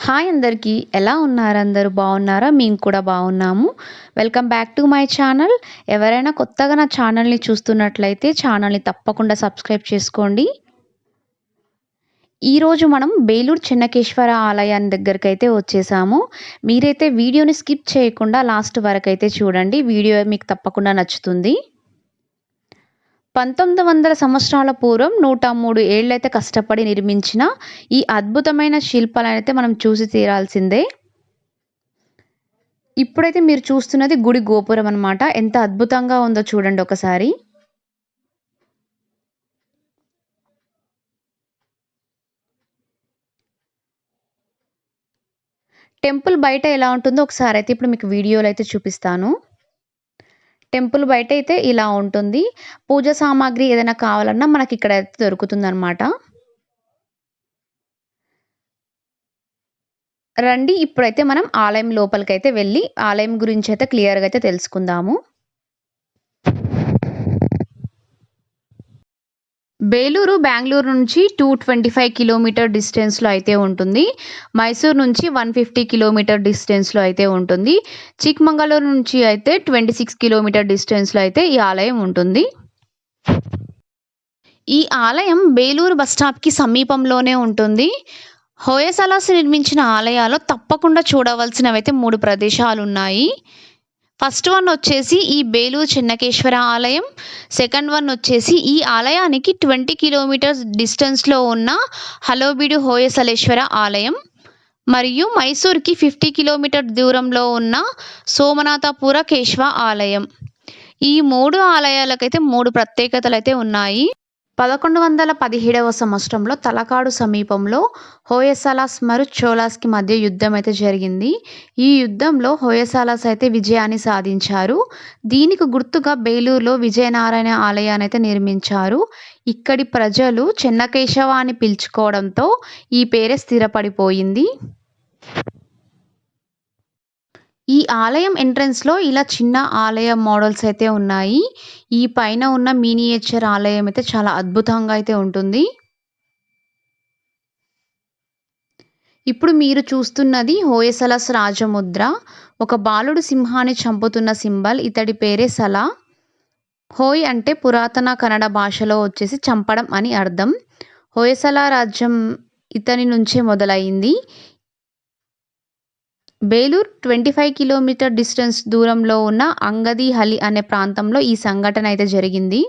Hi అందరికీ ఎలా ఉన్నారు? అందరూ బాగున్నారా? మేము కూడా బాగున్నాము. Welcome back to my channel. ఎవరైనా కొత్తగా నా ఛానల్ని చూస్తున్నట్లయితే ఛానల్ని తప్పకుండా సబ్స్క్రైబ్ చేసుకోండి. ఈరోజు మనం బేలూరు చెన్నకేశ్వర ఆలయాన్ని దగ్గరికి అయితే వచ్చేసాము. మీరైతే వీడియోని స్కిప్ చేయకుండా లాస్ట్ వరకు అయితే చూడండి. వీడియో మీకు తప్పకుండా నచ్చుతుంది. 1900 సంవత్సరాల పూర్వం 103 ఏళ్ళైతే కష్టపడి నిర్మించిన ఈ అద్భుతమైన శిల్పాలనైతే మనం చూసి తీరాల్సిందే. ఇప్పుడైతే మీరు చూస్తున్నది గుడి గోపురం అన్నమాట. ఎంత అద్భుతంగా ఉందో చూడండి ఒకసారి. టెంపుల్ బయట ఎలా ఉంటుందో ఒకసారి అయితే ఇప్పుడు మీకు వీడియోలో అయితే చూపిస్తాను. టెంపుల్ బయట అయితే ఇలా ఉంటుంది. పూజ సామాగ్రి ఏదైనా కావాలన్నా మనకి ఇక్కడ అయితే దొరుకుతుందన్నమాట. రండి ఇప్పుడైతే మనం ఆలయం లోపలికైతే వెళ్ళి ఆలయం గురించి అయితే క్లియర్‌గా అయితే తెలుసుకుందాము. బేలూరు బెంగుళూరు నుంచి 225 కిలోమీటర్ డిస్టెన్స్‌లో అయితే ఉంటుంది. మైసూర్ నుంచి 150 కిలోమీటర్ డిస్టెన్స్‌లో అయితే ఉంటుంది. చిక్మంగళూరు నుంచి అయితే 26 కిలోమీటర్ డిస్టెన్స్‌లో అయితే ఈ ఆలయం ఉంటుంది. ఈ ఆలయం బేలూరు బస్ స్టాప్‌కి సమీపంలోనే ఉంటుంది. హోయసలాస్ నిర్మించిన ఆలయాల్లో తప్పకుండా చూడవలసినవైతే 3 ప్రదేశాలున్నాయి. ఫస్ట్ వన్ వచ్చేసి ఈ బేలూరు చెన్నకేశ్వర ఆలయం. సెకండ్ వన్ వచ్చేసి ఈ ఆలయానికి 20 కిలోమీటర్స్ డిస్టెన్స్‌లో ఉన్న హలోబీడు హోయసలేశ్వర ఆలయం. మరియు మైసూర్‌కి 50 కిలోమీటర్ దూరంలో ఉన్న సోమనాథపుర కేశవ ఆలయం. ఈ 3 ఆలయాలకైతే 3 ప్రత్యేకతలైతే ఉన్నాయి. 1117వ సంవత్సరంలో తలకాడు సమీపంలో హోయసలాస్ మరియు చోళాస్‌కి మధ్య యుద్ధం అయితే జరిగింది. ఈ యుద్ధంలో హోయసలాస్ అయితే విజయాన్ని సాధించారు. దీనికి గుర్తుగా బేలూరులో విజయనారాయణ ఆలయాన్ని అయితే నిర్మించారు. ఇక్కడి ప్రజలు చెన్నకేశవ అని పిలుచుకోవడంతో ఈ పేరే స్థిరపడిపోయింది. ఈ ఆలయం ఎంట్రన్స్‌లో ఇలా చిన్న ఆలయ మోడల్స్ అయితే ఉన్నాయి. ఈ పైన ఉన్న మినియేచర్ ఆలయం అయితే చాలా అద్భుతంగా అయితే ఉంటుంది. ఇప్పుడు మీరు చూస్తున్నది హోయసలస్ రాజముద్ర. ఒక బాలుడు సింహాన్ని చంపుతున్న సింబల్. ఇతడి పేరే సల. హోయ్ అంటే పురాతన కన్నడ భాషలో వచ్చేసి చంపడం అని అర్థం. హోయసల రాజ్యం ఇతని నుంచే మొదలైంది. బేలూరు 25 కిలోమీటర్ డిస్టెన్స్ దూరంలో ఉన్న అంగదిహలి అనే ప్రాంతంలో ఈ సంఘటన అయితే జరిగింది.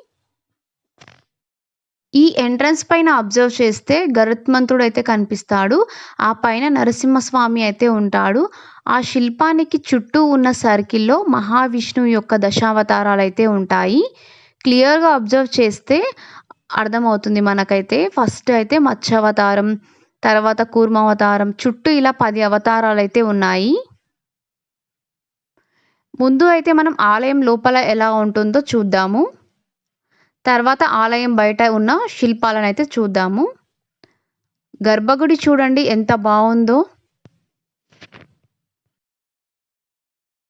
ఈ ఎంట్రన్స్ పైన అబ్జర్వ్ చేస్తే గరుత్మంతుడు అయితే కనిపిస్తాడు. ఆ పైన నరసింహస్వామి అయితే ఉంటాడు. ఆ శిల్పానికి చుట్టూ ఉన్న సర్కిల్‌లో మహావిష్ణువు యొక్క దశావతారాలు అయితే ఉంటాయి. క్లియర్‌గా అబ్జర్వ్ చేస్తే అర్థమవుతుంది మనకైతే. ఫస్ట్ అయితే మత్స్యావతారం, తర్వాత కూర్మావతారం, చుట్టూ ఇలా 10 అవతారాలైతే ఉన్నాయి. ముందు అయితే మనం ఆలయం లోపల ఎలా ఉంటుందో చూద్దాము. తర్వాత ఆలయం బయట ఉన్న శిల్పాలనైతే చూద్దాము. గర్భగుడి చూడండి ఎంత బావుందో.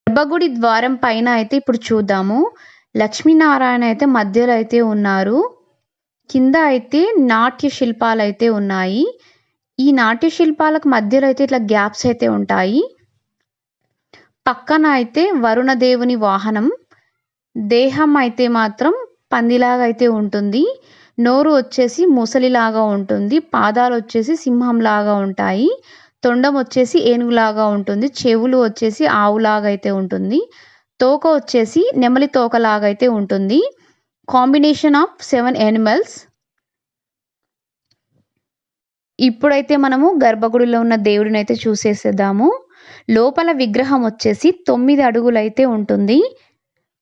గర్భగుడి ద్వారం పైన అయితే ఇప్పుడు చూద్దాము. లక్ష్మీనారాయణ అయితే మధ్యలో అయితే ఉన్నారు. కింద అయితే నాట్య శిల్పాలైతే ఉన్నాయి. ఈ నాట్య శిల్పాలకు మధ్యలో అయితే ఇట్లా గ్యాప్స్ అయితే ఉంటాయి. పక్కన అయితే వరుణదేవుని వాహనం. దేహం అయితే మాత్రం పందిలాగా అయితే ఉంటుంది. నోరు వచ్చేసి ముసలిలాగా ఉంటుంది. పాదాలు వచ్చేసి సింహంలాగా ఉంటాయి. తొండం వచ్చేసి ఏనుగులాగా ఉంటుంది. చెవులు వచ్చేసి ఆవులాగా అయితే ఉంటుంది. తోక వచ్చేసి నెమలి తోకలాగా అయితే ఉంటుంది. Combination of 7 animals. ఇప్పుడైతే మనము గర్భగుడిలో ఉన్న దేవుడినైతే చూసేసేద్దాము. లోపల విగ్రహం వచ్చేసి 9 అడుగులైతే ఉంటుంది.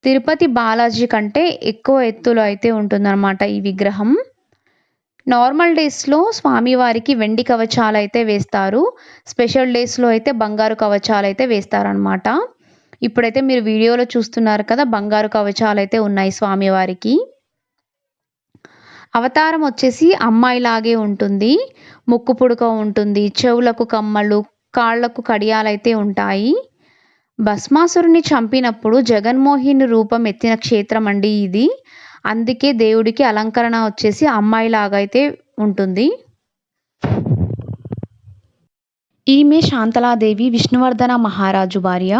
తిరుపతి బాలాజీ కంటే ఎక్కువ ఎత్తులో అయితే ఉంటుందన్నమాట ఈ విగ్రహం. నార్మల్ డేస్‌లో స్వామివారికి వెండి కవచాలైతే వేస్తారు. స్పెషల్ డేస్‌లో అయితే బంగారు కవచాలైతే వేస్తారనమాట. ఇప్పుడైతే మీరు వీడియోలో చూస్తున్నారు కదా! బంగారు కవచాలైతే ఉన్నాయి స్వామివారికి. అవతారం వచ్చేసి అమ్మాయిలాగే ఉంటుంది. ముక్కు పుడక ఉంటుంది. చెవులకు కమ్మలు, కాళ్ళకు కడియాలైతే ఉంటాయి. భస్మాసురుని చంపినప్పుడు జగన్మోహిని రూపం ఎత్తిన క్షేత్రం అండి ఇది. అందుకే దేవుడికి అలంకరణ వచ్చేసి అమ్మాయిలాగా అయితే ఉంటుంది. ఈమె శాంతలాదేవి విష్ణువర్ధన మహారాజు భార్య.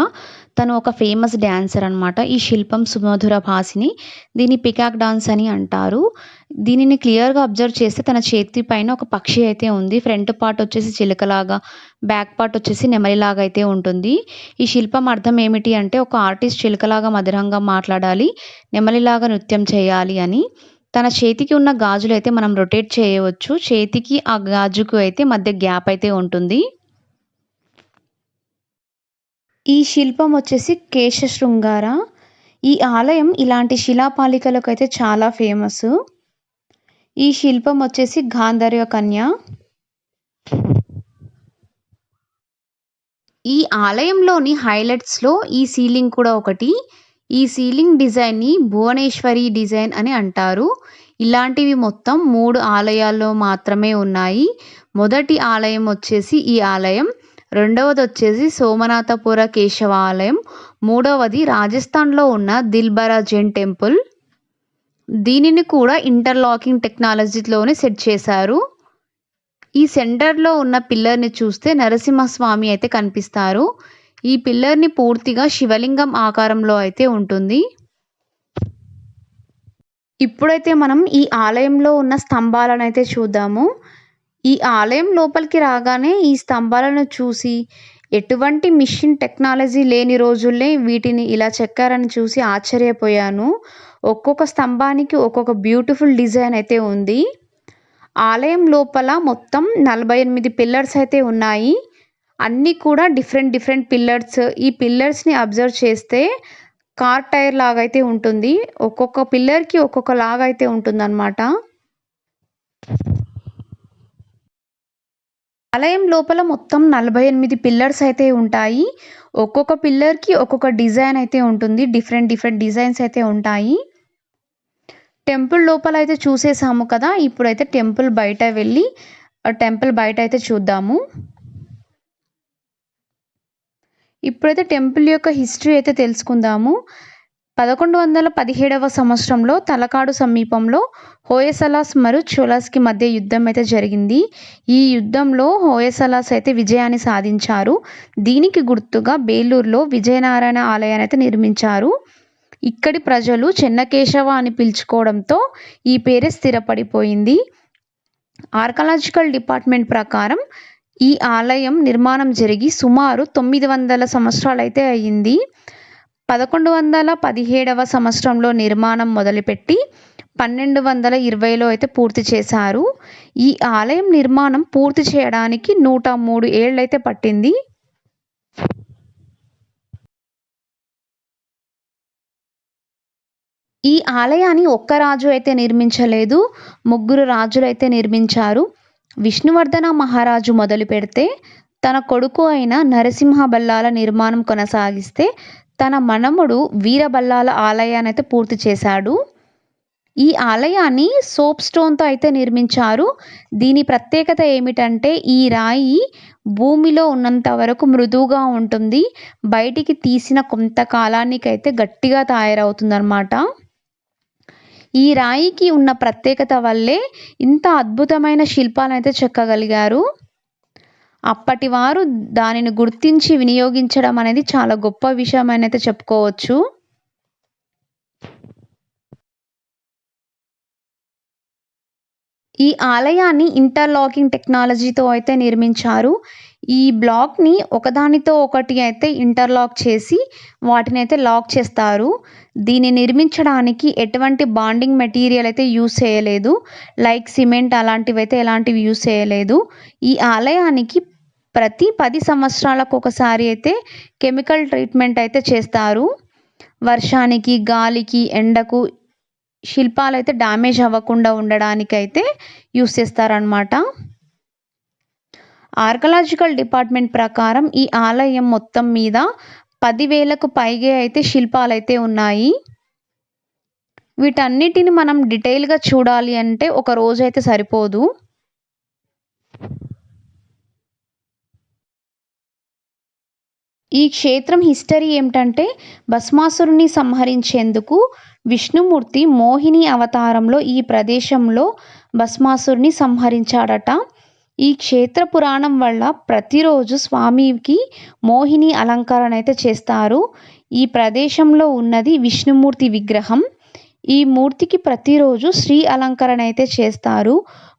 తను ఒక ఫేమస్ డాన్సర్ అనమాట. ఈ శిల్పం సుమధుర భాసిని. దీన్ని పికాక్ డాన్స్ అని అంటారు. దీనిని క్లియర్‌గా అబ్జర్వ్ చేస్తే తన చేతి పైన ఒక పక్షి అయితే ఉంది. ఫ్రంట్ పార్ట్ వచ్చేసి చిలుకలాగా, బ్యాక్ పార్ట్ వచ్చేసి నెమలిలాగా అయితే ఉంటుంది. ఈ శిల్పం అర్థం ఏమిటి అంటే ఒక ఆర్టిస్ట్ చిలుకలాగా మధురంగా మాట్లాడాలి, నెమలిలాగా నృత్యం చేయాలి అని. తన చేతికి ఉన్న గాజులైతే మనం రొటేట్ చేయవచ్చు. చేతికి ఆ గాజుకు అయితే మధ్య గ్యాప్ అయితే ఉంటుంది. ఈ శిల్పం వచ్చేసి కేశశృంగార. ఈ ఆలయం ఇలాంటి శిలాపాలికలకైతే చాలా ఫేమస్. ఈ శిల్పం వచ్చేసి గాంధర్వ కన్య. ఈ ఆలయంలోని హైలైట్స్‌లో ఈ సీలింగ్ కూడా ఒకటి. ఈ సీలింగ్ డిజైన్‌ని భువనేశ్వరి డిజైన్ అని అంటారు. ఇలాంటివి మొత్తం 3 ఆలయాల్లో మాత్రమే ఉన్నాయి. మొదటి ఆలయం వచ్చేసి ఈ ఆలయం. రెండవది వచ్చేసి సోమనాథపుర కేశవ ఆలయం. మూడవది రాజస్థాన్‌లో ఉన్న దిల్బరా జైన్ టెంపుల్. దీనిని కూడా ఇంటర్లాకింగ్ టెక్నాలజీలోనే సెట్ చేశారు. ఈ సెంటర్‌లో ఉన్న పిల్లర్‌ని చూస్తే నరసింహస్వామి అయితే కనిపిస్తారు. ఈ పిల్లర్‌ని పూర్తిగా శివలింగం ఆకారంలో అయితే ఉంటుంది. ఇప్పుడైతే మనం ఈ ఆలయంలో ఉన్న స్తంభాలనైతే చూద్దాము. ఈ ఆలయం లోపలికి రాగానే ఈ స్తంభాలను చూసి ఎటువంటి మిషన్ టెక్నాలజీ లేని రోజుల్లో వీటిని ఇలా చెక్కారని చూసి ఆశ్చర్యపోయాను. ఒక్కొక్క స్తంభానికి ఒక్కొక్క బ్యూటిఫుల్ డిజైన్ అయితే ఉంది. ఆలయం లోపల మొత్తం 48 పిల్లర్స్ అయితే ఉన్నాయి. అన్నీ కూడా డిఫరెంట్ పిల్లర్స్. ఈ పిల్లర్స్‌ని అబ్జర్వ్ చేస్తే కార్ టైర్ లాగా అయితే ఉంటుంది. ఒక్కొక్క పిల్లర్‌కి ఒక్కొక్క లాగా అయితే ఉంటుందన్నమాట. ఆలయం లోపల మొత్తం 48 పిల్లర్స్ అయితే ఉంటాయి. ఒక్కొక్క పిల్లర్‌కి ఒక్కొక్క డిజైన్ అయితే ఉంటుంది. డిఫరెంట్ డిజైన్స్ అయితే ఉంటాయి. టెంపుల్ లోపల అయితే చూసేసాము కదా! ఇప్పుడైతే టెంపుల్ బయట వెళ్ళి టెంపుల్ బయట అయితే చూద్దాము. ఇప్పుడైతే టెంపుల్ యొక్క హిస్టరీ అయితే తెలుసుకుందాము. 1117వ సంవత్సరంలో తలకాడు సమీపంలో హోయసలాస్ మరియు చోళాస్‌కి మధ్య యుద్ధం అయితే జరిగింది. ఈ యుద్ధంలో హోయసలాస్ అయితే విజయాన్ని సాధించారు. దీనికి గుర్తుగా బేలూరులో విజయనారాయణ ఆలయాన్ని అయితే నిర్మించారు. ఇక్కడి ప్రజలు చెన్నకేశవ అని పిలుచుకోవడంతో ఈ పేరే స్థిరపడిపోయింది. ఆర్కియాలజికల్ డిపార్ట్మెంట్ ప్రకారం ఈ ఆలయం నిర్మాణం జరిగి సుమారు 900 సంవత్సరాలైతే అయ్యింది. 1117వ సంవత్సరంలో నిర్మాణం మొదలుపెట్టి 1220లో అయితే పూర్తి చేశారు. ఈ ఆలయం నిర్మాణం పూర్తి చేయడానికి 103 ఏళ్లైతే పట్టింది. ఈ ఆలయాన్ని ఒక్క రాజు అయితే నిర్మించలేదు. 3 రాజులైతే నిర్మించారు. విష్ణువర్ధన మహారాజు మొదలుపెడితే తన కొడుకు అయిన నరసింహ బల్లాల నిర్మాణం కొనసాగిస్తే తన మనమడు వీరబల్లాల ఆలయాన్ని అయితే పూర్తి చేశాడు. ఈ ఆలయాన్ని సోప్ స్టోన్‌తో అయితే నిర్మించారు. దీని ప్రత్యేకత ఏమిటంటే ఈ రాయి భూమిలో ఉన్నంత వరకు మృదువుగా ఉంటుంది. బయటికి తీసిన కొంతకాలానికైతే గట్టిగా తయారవుతుందన్నమాట. ఈ రాయికి ఉన్న ప్రత్యేకత వల్లే ఇంత అద్భుతమైన శిల్పాలనైతే చెక్కగలిగారు. అప్పటివారు దానిని గుర్తించి వినియోగించడం అనేది చాలా గొప్ప విషయం అని అయితే చెప్పుకోవచ్చు. ఈ ఆలయాన్ని ఇంటర్లాకింగ్ టెక్నాలజీతో అయితే నిర్మించారు. ఈ బ్లాక్‌ని ఒకదానితో ఒకటి అయితే ఇంటర్లాక్ చేసి వాటినైతే లాక్ చేస్తారు. దీన్ని నిర్మించడానికి ఎటువంటి బాండింగ్ మెటీరియల్ అయితే యూజ్ చేయలేదు. లైక్ సిమెంట్ అలాంటివైతే ఎలాంటివి యూజ్ చేయలేదు. ఈ ఆలయానికి ప్రతి 10 సంవత్సరాలకు ఒకసారి అయితే కెమికల్ ట్రీట్మెంట్ అయితే చేస్తారు. వర్షానికి, గాలికి, ఎండకు శిల్పాలైతే డ్యామేజ్ అవ్వకుండా ఉండడానికైతే యూజ్ చేస్తారనమాట. ఆర్కియాలజికల్ డిపార్ట్మెంట్ ప్రకారం ఈ ఆలయం మొత్తం మీద 10,000కు పైగా అయితే శిల్పాలైతే ఉన్నాయి. వీటన్నిటిని మనం డీటెయిల్‌గా చూడాలి అంటే ఒక రోజైతే సరిపోదు. ఈ క్షేత్రం హిస్టరీ ఏమిటంటే భస్మాసురుని సంహరించేందుకు విష్ణుమూర్తి మోహిని అవతారంలో ఈ ప్రదేశంలో భస్మాసురుని సంహరించాడట. ఈ క్షేత్ర పురాణం వల్ల ప్రతిరోజు స్వామికి మోహిని అలంకరణ అయితే చేస్తారు. ఈ ప్రదేశంలో ఉన్నది విష్ణుమూర్తి విగ్రహం. ఈ మూర్తికి ప్రతిరోజు శ్రీ అలంకరణ అయితే చేస్తారు.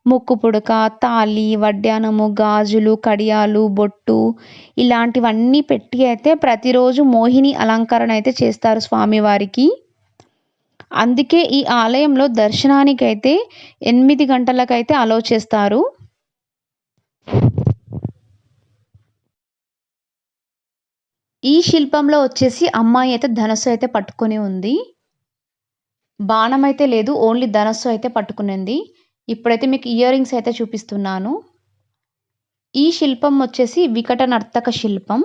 ముక్కు పుడక, తాళి, వడ్డానము, గాజులు, కడియాలు, బొట్టు ఇలాంటివన్నీ పెట్టి అయితే ప్రతిరోజు మోహిని అలంకరణ అయితే చేస్తారు స్వామివారికి. అందుకే ఈ ఆలయంలో దర్శనానికైతే 8 గంటలకైతే అలౌ చేస్తారు. ఈ శిల్పంలో వచ్చేసి అమ్మాయి అయితే ధనస్సు అయితే పట్టుకొని ఉంది. బాణం అయితే లేదు. ఓన్లీ ధనస్సు అయితే పట్టుకునింది. ఇప్పుడైతే మీకు ఇయర్ రింగ్స్ అయితే చూపిస్తున్నాను. ఈ శిల్పం వచ్చేసి వికట నర్తక శిల్పం.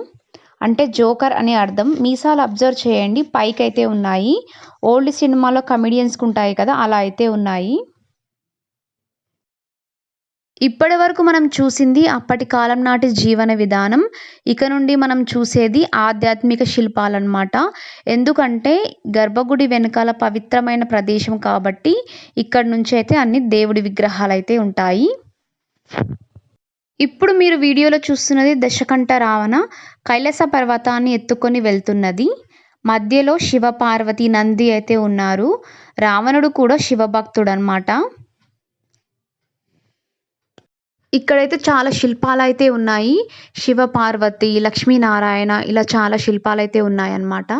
అంటే జోకర్ అని అర్థం. మీసాలు అబ్జర్వ్ చేయండి, పైకైతే ఉన్నాయి. ఓల్డ్ సినిమాలో కమెడియన్స్‌కి ఉంటాయి కదా, అలా అయితే ఉన్నాయి. ఇప్పటి వరకు మనం చూసింది అప్పటి కాలం నాటి జీవన విధానం. ఇక నుండి మనం చూసేది ఆధ్యాత్మిక శిల్పాలన్నమాట. ఎందుకంటే గర్భగుడి వెనకాల పవిత్రమైన ప్రదేశం కాబట్టి ఇక్కడ నుంచి అయితే అన్ని దేవుడి విగ్రహాలైతే ఉంటాయి. ఇప్పుడు మీరు వీడియోలో చూస్తున్నది దశకంఠ రావణ కైలాస పర్వతాన్ని ఎత్తుకొని వెళ్తున్నది. మధ్యలో శివ పార్వతి నంది అయితే ఉన్నారు. రావణుడు కూడా శివభక్తుడన్నమాట. ఇక్కడైతే చాలా శిల్పాలైతే ఉన్నాయి. శివ పార్వతి, లక్ష్మీనారాయణ ఇలా చాలా శిల్పాలైతే ఉన్నాయన్నమాట.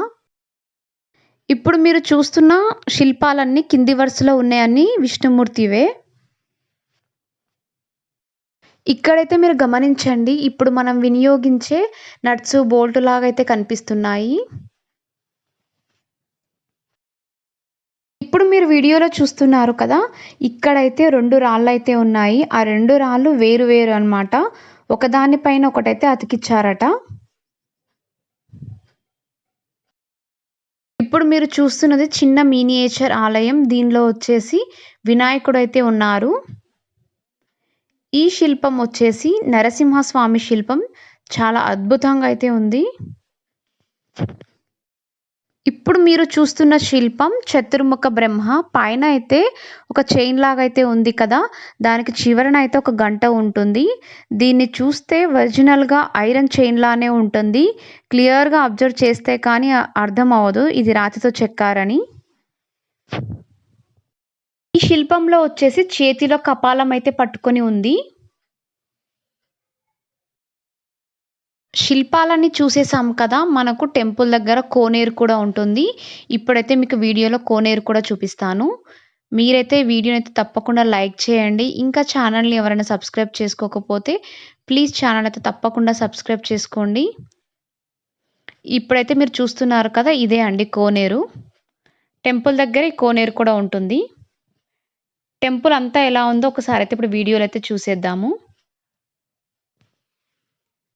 ఇప్పుడు మీరు చూస్తున్న శిల్పాలన్నీ కింది వరుసలో ఉన్నాయన్నీ విష్ణుమూర్తివే. ఇక్కడైతే మీరు గమనించండి, ఇప్పుడు మనం వినియోగించే నట్సు, బోల్టు లాగా అయితే కనిపిస్తున్నాయి. ఇప్పుడు మీరు వీడియోలో చూస్తున్నారు కదా, ఇక్కడైతే 2 రాళ్ళైతే ఉన్నాయి. ఆ 2 రాళ్ళు వేరు వేరు అన్నమాట. ఒకదానిపైన ఒకటైతే అతికిచ్చారట. ఇప్పుడు మీరు చూస్తున్నది చిన్న మినియేచర్ ఆలయం. దీనిలో వచ్చేసి వినాయకుడైతే ఉన్నారు. ఈ శిల్పం వచ్చేసి నరసింహస్వామి శిల్పం. చాలా అద్భుతంగా అయితే ఉంది. ఇప్పుడు మీరు చూస్తున్న శిల్పం చతుర్ముఖ బ్రహ్మ. పైన అయితే ఒక చైన్ లాగా అయితే ఉంది కదా, దానికి చివరన అయితే ఒక గంట ఉంటుంది. దీన్ని చూస్తే ఒరిజినల్‌గా ఐరన్ చైన్ లానే ఉంటుంది. క్లియర్‌గా అబ్జర్వ్ చేస్తే కానీ అర్థం అవ్వదు ఇది రాతితో చెక్కారని. ఈ శిల్పంలో వచ్చేసి చేతిలో కపాలం అయితే పట్టుకొని ఉంది. శిల్పాలన్నీ చూసేసాం కదా, మనకు టెంపుల్ దగ్గర కోనేరు కూడా ఉంటుంది. ఇప్పుడైతే మీకు వీడియోలో కోనేరు కూడా చూపిస్తాను. మీరైతే వీడియోనైతే తప్పకుండా లైక్ చేయండి. ఇంకా ఛానల్‌ని ఎవరైనా సబ్స్క్రైబ్ చేసుకోకపోతే ప్లీజ్ ఛానల్ అయితే తప్పకుండా సబ్స్క్రైబ్ చేసుకోండి. ఇప్పుడైతే మీరు చూస్తున్నారు కదా, ఇదే అండి కోనేరు. టెంపుల్ దగ్గర ఈ కోనేరు కూడా ఉంటుంది. టెంపుల్ అంతా ఎలా ఉందో ఒకసారి అయితే ఇప్పుడు వీడియోలో అయితే చూసేద్దాము.